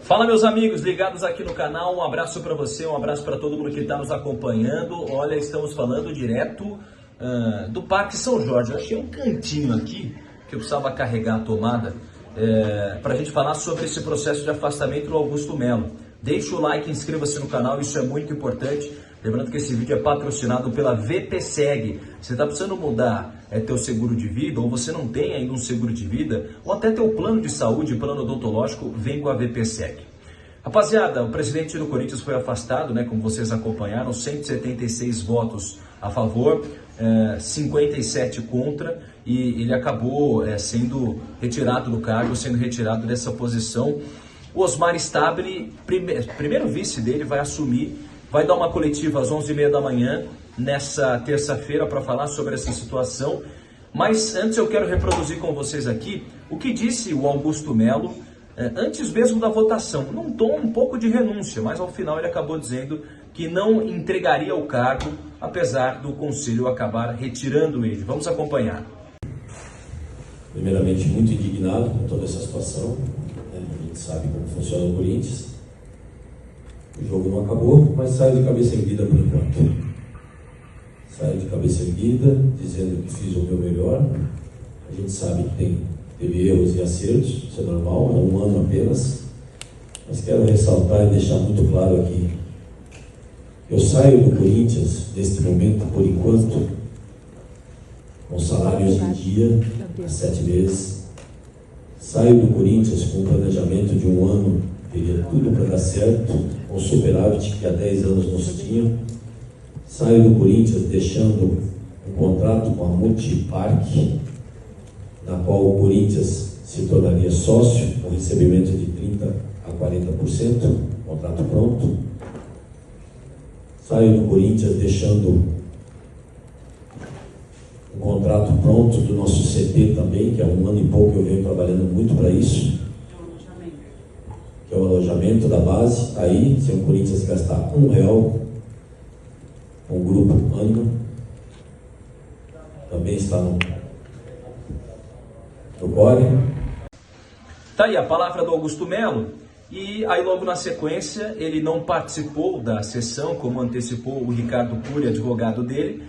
Fala, meus amigos ligados aqui no canal, um abraço para você, um abraço para todo mundo que está nos acompanhando. Olha, estamos falando direto do Parque São Jorge. Eu achei um cantinho aqui que eu precisava carregar a tomada para a gente falar sobre esse processo de afastamento do Augusto Melo. Deixa o like, inscreva-se no canal, isso é muito importante. Lembrando que esse vídeo é patrocinado pela VPSeg. Você está precisando mudar teu seguro de vida, ou você não tem ainda um seguro de vida, ou até teu plano de saúde, plano odontológico, vem com a VPSeg. Rapaziada, o presidente do Corinthians foi afastado, como vocês acompanharam, 176 votos a favor, 57 contra, e ele acabou sendo retirado do cargo, sendo retirado dessa posição. O Osmar Stabile, primeiro vice dele, vai assumir, vai dar uma coletiva às 11h30 da manhã, nessa terça-feira, para falar sobre essa situação. Mas antes eu quero reproduzir com vocês aqui o que disse o Augusto Melo, antes mesmo da votação, num tom um pouco de renúncia, mas ao final ele acabou dizendo que não entregaria o cargo, apesar do Conselho acabar retirando ele. Vamos acompanhar. Primeiramente, muito indignado com toda essa situação. A gente sabe como funciona o Corinthians. O jogo não acabou, mas saio de cabeça erguida por enquanto. Saio de cabeça erguida, dizendo que fiz o meu melhor. A gente sabe que teve erros e acertos, isso é normal, é um ano apenas. Mas quero ressaltar e deixar muito claro aqui. Eu saio do Corinthians, neste momento, por enquanto, com salários em dia, há 7 meses. Saio do Corinthians com um planejamento de um ano, teria tudo para dar certo, com superávit que há 10 anos não se tinha. Saio do Corinthians deixando um contrato com a Multiparque, na qual o Corinthians se tornaria sócio, com recebimento de 30% a 40%, contrato pronto. Saio do Corinthians deixando um contrato pronto do nosso CT também, que há um ano e pouco eu venho trabalhando muito para isso, que é o alojamento da base. Está aí, se o Corinthians gastar R$1 com o grupo Ânimo, também está no Core. Tá aí a palavra do Augusto Melo, e aí logo na sequência ele não participou da sessão, como antecipou o Ricardo Cury, advogado dele,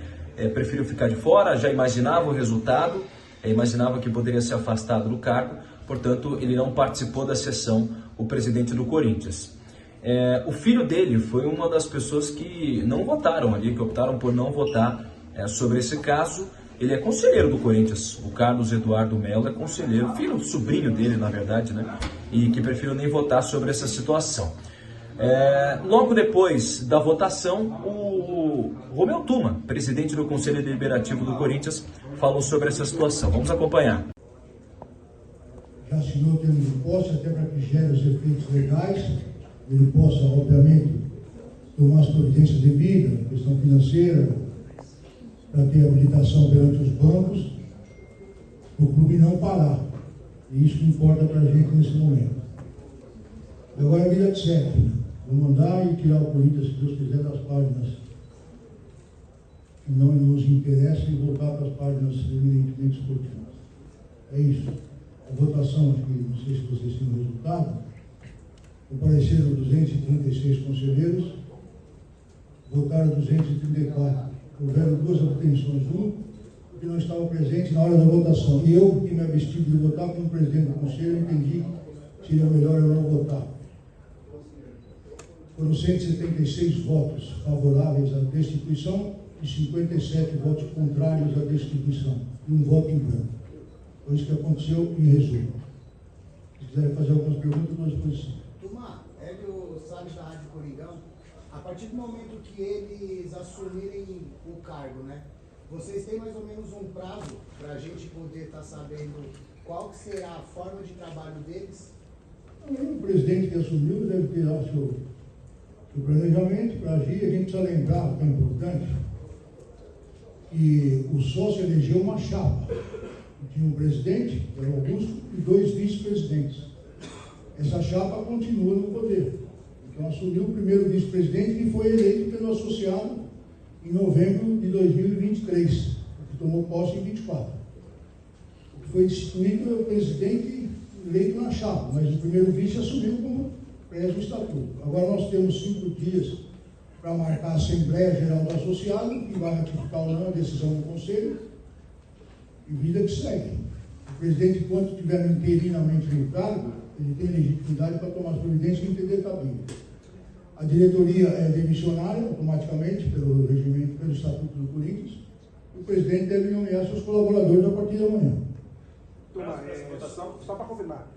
preferiu ficar de fora, já imaginava o resultado, imaginava que poderia ser afastado do cargo, portanto ele não participou da sessão, o presidente do Corinthians. O filho dele foi uma das pessoas que não votaram ali, que optaram por não votar sobre esse caso. Ele é conselheiro do Corinthians, o Carlos Eduardo Melo é conselheiro, sobrinho dele, na verdade, e que preferiu nem votar sobre essa situação. Logo depois da votação, o Romeu Tuma, presidente do Conselho Deliberativo do Corinthians, falou sobre essa situação. Vamos acompanhar. Já assinou o termo de posse, até para que gere os efeitos legais, ele possa, obviamente, tomar as providências devidas, questão financeira, para ter habilitação perante os bancos, o clube não parar. E isso que importa para a gente nesse momento. Agora a vida de sempre. Vou mandar e tirar o Corinthians, se Deus quiser, das páginas que não nos interessam e voltar para as páginas eminentemente esportivas. É isso. A votação, acho que não sei se vocês têm o resultado, compareceram 236 conselheiros, votaram 234. Houveram 2 abstenções, que não estava presente na hora da votação. E eu, que me abstive de votar como presidente do conselho, entendi que seria melhor eu não votar. Foram 176 votos favoráveis à destituição e 57 votos contrários à destituição, e um voto em branco. Foi isso que aconteceu em resumo. Se quiserem fazer algumas perguntas, estou à disposição. Tuma, Hélio Salles da Rádio Coringão. A partir do momento que eles assumirem o cargo, vocês têm mais ou menos um prazo para a gente poder estar sabendo qual que será a forma de trabalho deles? O presidente que assumiu deve ter o seu planejamento para agir. A gente precisa lembrar, que é importante, que o sócio elegeu uma chapa. Tinha um presidente, que era o Augusto, e 2 vice-presidentes. Essa chapa continua no poder. Então assumiu o primeiro vice-presidente, que foi eleito pelo associado em novembro de 2023, que tomou posse em 24. O que foi destituído é o presidente eleito na chapa, mas o primeiro vice assumiu como preza o estatuto. Agora nós temos 5 dias para marcar a Assembleia Geral do Associado, que vai ratificar ou não a decisão do Conselho, e vida que segue. O presidente, enquanto estiver interinamente no cargo, ele tem legitimidade para tomar as providências e entender cabível. A diretoria é demissionária automaticamente pelo regimento, pelo Estatuto do Corinthians, e o presidente deve nomear seus colaboradores a partir de amanhã. Só para confirmar,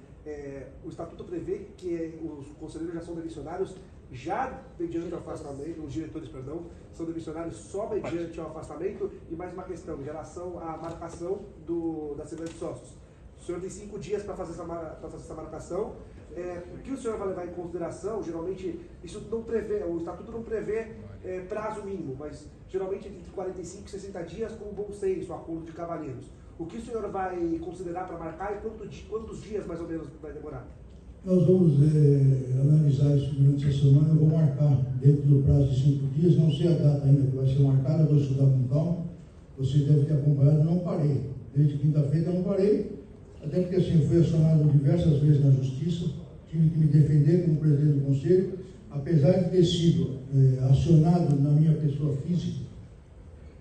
o Estatuto prevê que os conselheiros já são demissionários já mediante o afastamento, os diretores, perdão, são demissionários só mediante o afastamento, e mais uma questão em relação à marcação da Assembleia de Sócios. O senhor tem 5 dias para fazer essa marcação. O que o senhor vai levar em consideração, geralmente, isso não prevê, o Estatuto não prevê prazo mínimo, mas geralmente entre 45 e 60 dias com o bom senso, o acordo de cavalheiros. O que o senhor vai considerar para marcar e quantos dias mais ou menos vai demorar? Nós vamos analisar isso durante essa semana. Eu vou marcar dentro do prazo de 5 dias, não sei a data ainda que vai ser marcada, vou estudar com calma. Você deve ter acompanhado, não parei. Desde quinta-feira não parei, até porque assim, eu fui acionado diversas vezes na Justiça, tive que me defender como presidente do Conselho, apesar de ter sido acionado na minha pessoa física,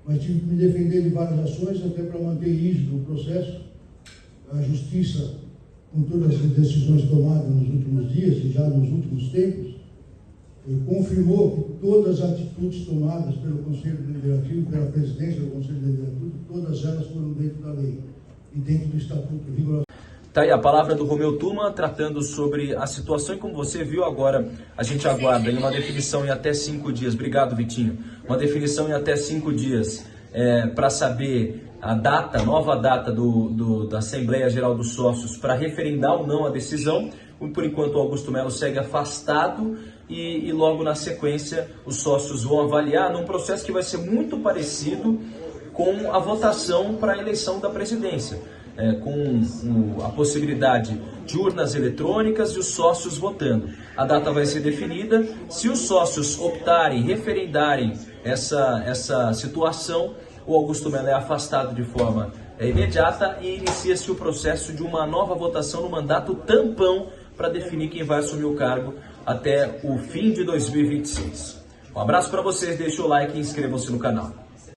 mas tive que me defender de várias ações, até para manter rígido o processo. A Justiça, com todas as decisões tomadas nos últimos dias e já nos últimos tempos, confirmou que todas as atitudes tomadas pelo Conselho Deliberativo, pela presidência do Conselho Deliberativo, todas elas foram dentro da lei e dentro do Estatuto rigoroso. Tá aí a palavra do Romeu Tuma tratando sobre a situação, e como você viu agora, a gente aguarda em uma definição em até 5 dias. Obrigado, Vitinho. Uma definição em até 5 dias para saber a data, nova data da Assembleia Geral dos Sócios para referendar ou não a decisão. Por enquanto o Augusto Melo segue afastado e logo na sequência os sócios vão avaliar num processo que vai ser muito parecido com a votação para a eleição da presidência. Com a possibilidade de urnas eletrônicas e os sócios votando. A data vai ser definida. Se os sócios optarem, referendarem essa situação, o Augusto Melo é afastado de forma imediata e inicia-se o processo de uma nova votação no mandato tampão para definir quem vai assumir o cargo até o fim de 2026. Um abraço para vocês, deixe o like e inscrevam-se no canal.